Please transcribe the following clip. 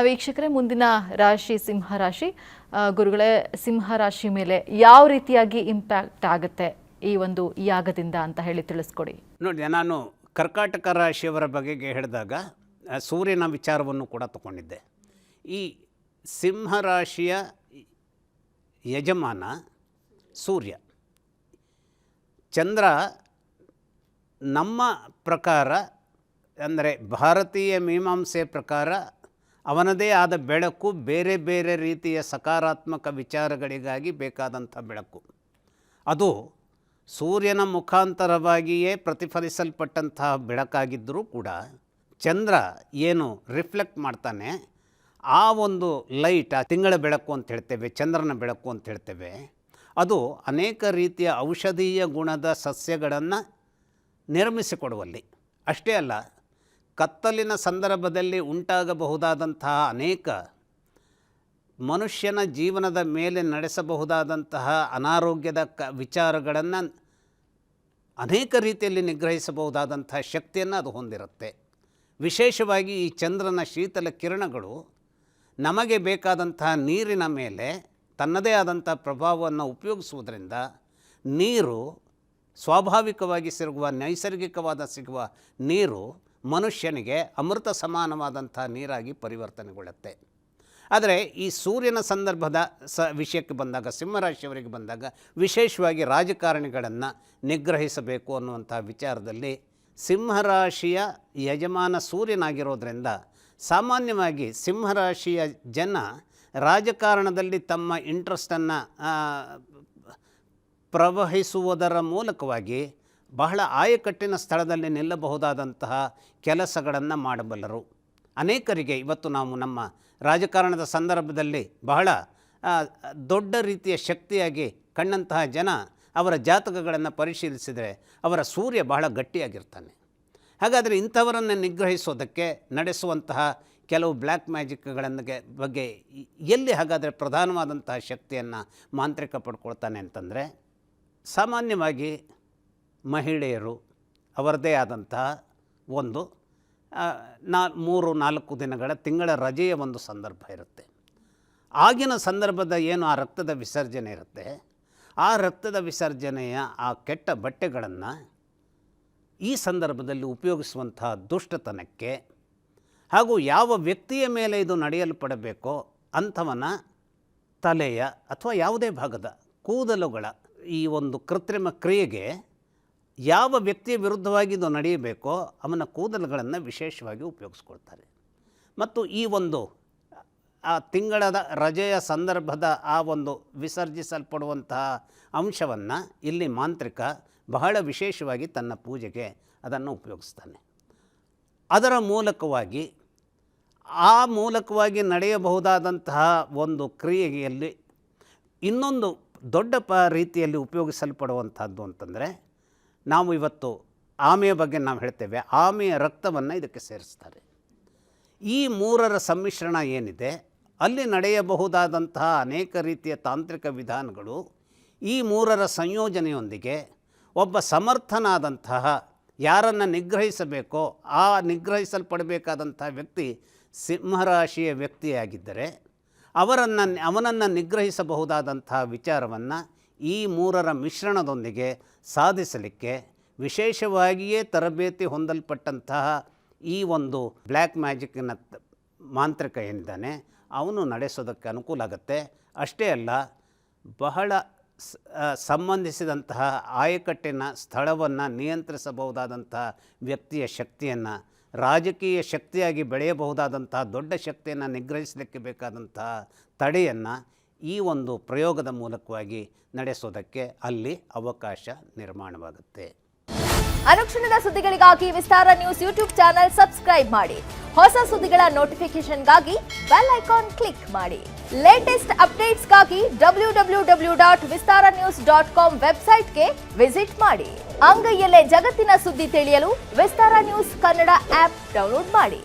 ವೀಕ್ಷಕರೇ, ಮುಂದಿನ ರಾಶಿ ಸಿಂಹರಾಶಿ. ಗುರುಗಳೇ, ಸಿಂಹರಾಶಿ ಮೇಲೆ ಯಾವ ರೀತಿಯಾಗಿ ಇಂಪ್ಯಾಕ್ಟ್ ಆಗುತ್ತೆ ಈ ಒಂದು ಯಾಗದಿಂದ ಅಂತ ಹೇಳಿ ತಿಳಿಸ್ಕೊಡಿ. ನೋಡಿ, ನಾನು ಕರ್ಕಾಟಕ ರಾಶಿಯವರ ಬಗೆಗೆ ಹೇಳಿದಾಗ ಸೂರ್ಯನ ವಿಚಾರವನ್ನು ಕೂಡ ತಗೊಂಡಿದ್ದೆ. ಈ ಸಿಂಹರಾಶಿಯ ಯಜಮಾನ ಸೂರ್ಯ. ಚಂದ್ರ ನಮ್ಮ ಪ್ರಕಾರ, ಅಂದರೆ ಭಾರತೀಯ ಮೀಮಾಂಸೆ ಪ್ರಕಾರ, ಅವನದೇ ಆದ ಬೆಳಕು, ಬೇರೆ ಬೇರೆ ರೀತಿಯ ಸಕಾರಾತ್ಮಕ ವಿಚಾರಗಳಿಗಾಗಿ ಬೇಕಾದಂಥ ಬೆಳಕು. ಅದು ಸೂರ್ಯನ ಮುಖಾಂತರವಾಗಿಯೇ ಪ್ರತಿಫಲಿಸಲ್ಪಟ್ಟಂತಹ ಬೆಳಕಾಗಿದ್ದರೂ ಕೂಡ ಚಂದ್ರ ಏನು ರಿಫ್ಲೆಕ್ಟ್ ಮಾಡ್ತಾನೆ, ಆ ಒಂದು ಲೈಟ್, ಆ ತಿಂಗಳ ಬೆಳಕು ಅಂತ ಹೇಳ್ತೇವೆ, ಚಂದ್ರನ ಬೆಳಕು ಅಂತ ಹೇಳ್ತೇವೆ, ಅದು ಅನೇಕ ರೀತಿಯ ಔಷಧೀಯ ಗುಣದ ಸಸ್ಯಗಳನ್ನು ನಿರ್ಮಿಸಿಕೊಡುವಲ್ಲಿ. ಅಷ್ಟೇ ಅಲ್ಲ, ಕತ್ತಲಿನ ಸಂದರ್ಭದಲ್ಲಿ ಉಂಟಾಗಬಹುದಾದಂತಹ ಅನೇಕ ಮನುಷ್ಯನ ಜೀವನದ ಮೇಲೆ ನಡೆಸಬಹುದಾದಂತಹ ಅನಾರೋಗ್ಯದ ವಿಚಾರಗಳನ್ನು ಅನೇಕ ರೀತಿಯಲ್ಲಿ ನಿಗ್ರಹಿಸಬಹುದಾದಂತಹ ಶಕ್ತಿಯನ್ನು ಅದು ಹೊಂದಿರುತ್ತೆ. ವಿಶೇಷವಾಗಿ ಈ ಚಂದ್ರನ ಶೀತಲ ಕಿರಣಗಳು ನಮಗೆ ಬೇಕಾದಂತಹ ನೀರಿನ ಮೇಲೆ ತನ್ನದೇ ಆದಂಥ ಪ್ರಭಾವವನ್ನು ಉಪಯೋಗಿಸುವುದರಿಂದ ನೀರು ಸ್ವಾಭಾವಿಕವಾಗಿ ನೈಸರ್ಗಿಕವಾದ ಸಿಗುವ ನೀರು ಮನುಷ್ಯನಿಗೆ ಅಮೃತ ಸಮಾನವಾದಂಥ ನೀರಾಗಿ ಪರಿವರ್ತನೆಗೊಳ್ಳುತ್ತೆ. ಆದರೆ ಈ ಸೂರ್ಯನ ಸಂದರ್ಭದ ವಿಷಯಕ್ಕೆ ಬಂದಾಗ, ಸಿಂಹರಾಶಿಯವರಿಗೆ ಬಂದಾಗ, ವಿಶೇಷವಾಗಿ ರಾಜಕಾರಣಿಗಳನ್ನು ನಿಗ್ರಹಿಸಬೇಕು ಅನ್ನುವಂಥ ವಿಚಾರದಲ್ಲಿ ಸಿಂಹರಾಶಿಯ ಯಜಮಾನ ಸೂರ್ಯನಾಗಿರೋದ್ರಿಂದ ಸಾಮಾನ್ಯವಾಗಿ ಸಿಂಹರಾಶಿಯ ಜನ ರಾಜಕಾರಣದಲ್ಲಿ ತಮ್ಮ ಇಂಟ್ರೆಸ್ಟನ್ನು ಪ್ರವಹಿಸುವುದರ ಮೂಲಕವಾಗಿ ಬಹಳ ಆಯಕಟ್ಟಿನ ಸ್ಥಳದಲ್ಲಿ ನಿಲ್ಲಬಹುದಾದಂತಹ ಕೆಲಸಗಳನ್ನು ಮಾಡಬಲ್ಲರು. ಅನೇಕರಿಗೆ ಇವತ್ತು ನಾವು ನಮ್ಮ ರಾಜಕಾರಣದ ಸಂದರ್ಭದಲ್ಲಿ ಬಹಳ ದೊಡ್ಡ ರೀತಿಯ ಶಕ್ತಿಯಾಗಿ ಕಂಡಂತಹ ಜನ ಅವರ ಜಾತಕಗಳನ್ನು ಪರಿಶೀಲಿಸಿದರೆ ಅವರ ಸೂರ್ಯ ಬಹಳ ಗಟ್ಟಿಯಾಗಿರ್ತಾನೆ. ಹಾಗಾದರೆ ಇಂಥವರನ್ನು ನಿಗ್ರಹಿಸೋದಕ್ಕೆ ನಡೆಸುವಂತಹ ಕೆಲವು ಬ್ಲ್ಯಾಕ್ ಮ್ಯಾಜಿಕ್ಗಳನ್ನು ಬಗ್ಗೆ ಎಲ್ಲಿ ಹಾಗಾದರೆ ಪ್ರಧಾನವಾದಂತಹ ಶಕ್ತಿಯನ್ನು ಮಾಂತ್ರಿಕ ಪಡ್ಕೊಳ್ತಾನೆ ಅಂತಂದರೆ, ಸಾಮಾನ್ಯವಾಗಿ ಮಹಿಳೆಯರು ಅವರದೇ ಆದಂತಹ ಒಂದು 3-4 ದಿನಗಳ ತಿಂಗಳ ರಜೆಯ ಒಂದು ಸಂದರ್ಭ ಇರುತ್ತೆ. ಆಗಿನ ಸಂದರ್ಭದ ಏನು ಆ ರಕ್ತದ ವಿಸರ್ಜನೆ ಇರುತ್ತೆ, ಆ ರಕ್ತದ ವಿಸರ್ಜನೆಯ ಆ ಕೆಟ್ಟ ಬಟ್ಟೆಗಳನ್ನು ಈ ಸಂದರ್ಭದಲ್ಲಿ ಉಪಯೋಗಿಸುವಂತಹ ದುಷ್ಟತನಕ್ಕೆ, ಹಾಗೂ ಯಾವ ವ್ಯಕ್ತಿಯ ಮೇಲೆ ಇದು ನಡೆಯಲ್ಪಡಬೇಕೋ ಅಂಥವನ ತಲೆಯ ಅಥವಾ ಯಾವುದೇ ಭಾಗದ ಕೂದಲುಗಳ ಈ ಒಂದು ಕೃತ್ರಿಮ ಕ್ರಿಯೆಗೆ ಯಾವ ವ್ಯಕ್ತಿಯ ವಿರುದ್ಧವಾಗಿ ಇದು ನಡೆಯಬೇಕೋ ಅವನ ಕೂದಲುಗಳನ್ನು ವಿಶೇಷವಾಗಿ ಉಪಯೋಗಿಸ್ಕೊಳ್ತಾರೆ. ಮತ್ತು ಈ ಒಂದು ಆ ತಿಂಗಳದ ರಜೆಯ ಸಂದರ್ಭದ ಆ ಒಂದು ವಿಸರ್ಜಿಸಲ್ಪಡುವಂತಹ ಅಂಶವನ್ನು ಇಲ್ಲಿ ಮಾಂತ್ರಿಕ ಬಹಳ ವಿಶೇಷವಾಗಿ ತನ್ನ ಪೂಜೆಗೆ ಅದನ್ನು ಉಪಯೋಗಿಸ್ತಾನೆ. ಅದರ ಮೂಲಕವಾಗಿ ನಡೆಯಬಹುದಾದಂತಹ ಒಂದು ಕ್ರಿಯೆಯಲ್ಲಿ ಇನ್ನೊಂದು ದೊಡ್ಡ ರೀತಿಯಲ್ಲಿ ಉಪಯೋಗಿಸಲ್ಪಡುವಂಥದ್ದು ಅಂತಂದರೆ, ನಾವು ಇವತ್ತು ಆಮೆಯ ಬಗ್ಗೆ ನಾವು ಹೇಳ್ತೇವೆ, ಆಮೆಯ ರಕ್ತವನ್ನು ಇದಕ್ಕೆ ಸೇರಿಸ್ತಾರೆ. ಈ ಮೂರರ ಸಮ್ಮಿಶ್ರಣ ಏನಿದೆ, ಅಲ್ಲಿ ನಡೆಯಬಹುದಾದಂತಹ ಅನೇಕ ರೀತಿಯ ತಾಂತ್ರಿಕ ವಿಧಾನಗಳು ಈ ಮೂರರ ಸಂಯೋಜನೆಯೊಂದಿಗೆ ಒಬ್ಬ ಸಮರ್ಥನಾದಂತಹ ಯಾರನ್ನು ನಿಗ್ರಹಿಸಬೇಕೋ ಆ ನಿಗ್ರಹಿಸಲ್ಪಡಬೇಕಾದಂಥ ವ್ಯಕ್ತಿ ಸಿಂಹರಾಶಿಯ ವ್ಯಕ್ತಿಯಾಗಿದ್ದರೆ ಅವನನ್ನು ನಿಗ್ರಹಿಸಬಹುದಾದಂತಹ ವಿಚಾರವನ್ನು ಈ ಮೂರರ ಮಿಶ್ರಣದೊಂದಿಗೆ ಸಾಧಿಸಲಿಕ್ಕೆ ವಿಶೇಷವಾಗಿಯೇ ತರಬೇತಿ ಹೊಂದಲ್ಪಟ್ಟಂತಹ ಈ ಒಂದು ಬ್ಲ್ಯಾಕ್ ಮ್ಯಾಜಿಕ್ಕಿನ ಮಾಂತ್ರಿಕ ಏನಿದ್ದಾನೆ ಅವನು ನಡೆಸೋದಕ್ಕೆ ಅನುಕೂಲ ಆಗುತ್ತೆ. ಅಷ್ಟೇ ಅಲ್ಲ, ಬಹಳ ಸಂಬಂಧಿಸಿದಂತಹ ಆಯಕಟ್ಟಿನ ಸ್ಥಳವನ್ನು ನಿಯಂತ್ರಿಸಬಹುದಾದಂತಹ ವ್ಯಕ್ತಿಯ ಶಕ್ತಿಯನ್ನು, ರಾಜಕೀಯ ಶಕ್ತಿಯಾಗಿ ಬೆಳೆಯಬಹುದಾದಂತಹ ದೊಡ್ಡ ಶಕ್ತಿಯನ್ನು ನಿಗ್ರಹಿಸಲಿಕ್ಕೆ ಬೇಕಾದಂತಹ ತಡೆಯನ್ನು ಈ ಒಂದು ಪ್ರಯೋಗದ ಮೂಲಕವಾಗಿ ನಡೆಸೋದಕ್ಕೆ ಅಲ್ಲಿ ಅವಕಾಶ ನಿರ್ಮಾಣವಾಗುತ್ತೆ. ಅನುಕ್ಷಣದ ಸುದ್ದಿಗಳಿಗಾಗಿ ವಿಸ್ತಾರ ನ್ಯೂಸ್ ಯೂಟ್ಯೂಬ್ ಚಾನೆಲ್ ಸಬ್ಸ್ಕ್ರೈಬ್ ಮಾಡಿ. ಹೊಸ ಸುದ್ದಿಗಳ ನೋಟಿಫಿಕೇಶನ್ಗಾಗಿ ಬೆಲ್ ಐಕಾನ್ ಕ್ಲಿಕ್ ಮಾಡಿ. ಲೇಟೆಸ್ಟ್ ಅಪ್ಡೇಟ್ಸ್ಗಾಗಿ www.vistaranews.com ವೆಬ್ಸೈಟ್ಗೆ ವಿಸಿಟ್ ಮಾಡಿ. ಅಂಗೈಯಲ್ಲೇ ಜಗತ್ತಿನ ಸುದ್ದಿ ತಿಳಿಯಲು ವಿಸ್ತಾರ ನ್ಯೂಸ್ ಕನ್ನಡ ಆಪ್ ಡೌನ್ಲೋಡ್ ಮಾಡಿ.